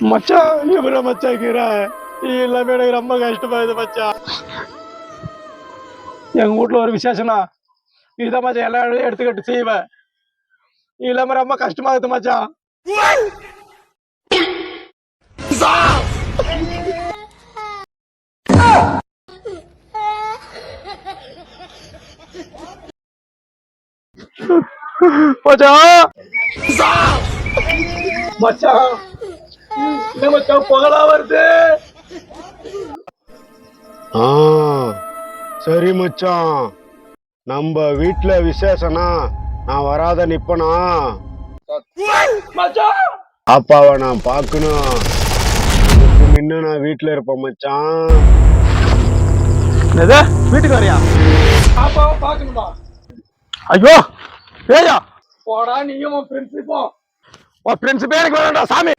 மச்சான் எப்படா மச்சான் இருக்கிற எல்லாமே எனக்கு ரொம்ப கஷ்டமாயுது மச்சான். எங்க வீட்டுல ஒரு விசேஷம்னா இதுதான் மச்சான் எல்லா எடுத்துக்கிட்டு செய்வேன். இல்லாம ரொம்ப கஷ்டமா இருக்கு மச்சான். மச்சான் மச்சான் என்ன மச்சான் புகழா வருது. சரி மச்சான், நம்ம வீட்டுல விசேஷனா நான் வராத நிப்பனா? மச்சான் பாப்பாவை நான் பார்க்கணும். முன்ன நான் வீட்டுல இருப்பேன் மச்சான். வீட்டுக்கு வரியா? பாப்பாவை பாக்கணுமா? ஐயோ ஏயா போடா, நீயும் உன் ஃப்ரெண்ட்ஸ் போ. உன் ஃப்ரெண்ட்ஸ் பேருக்கு வேணாம்டா சாமி.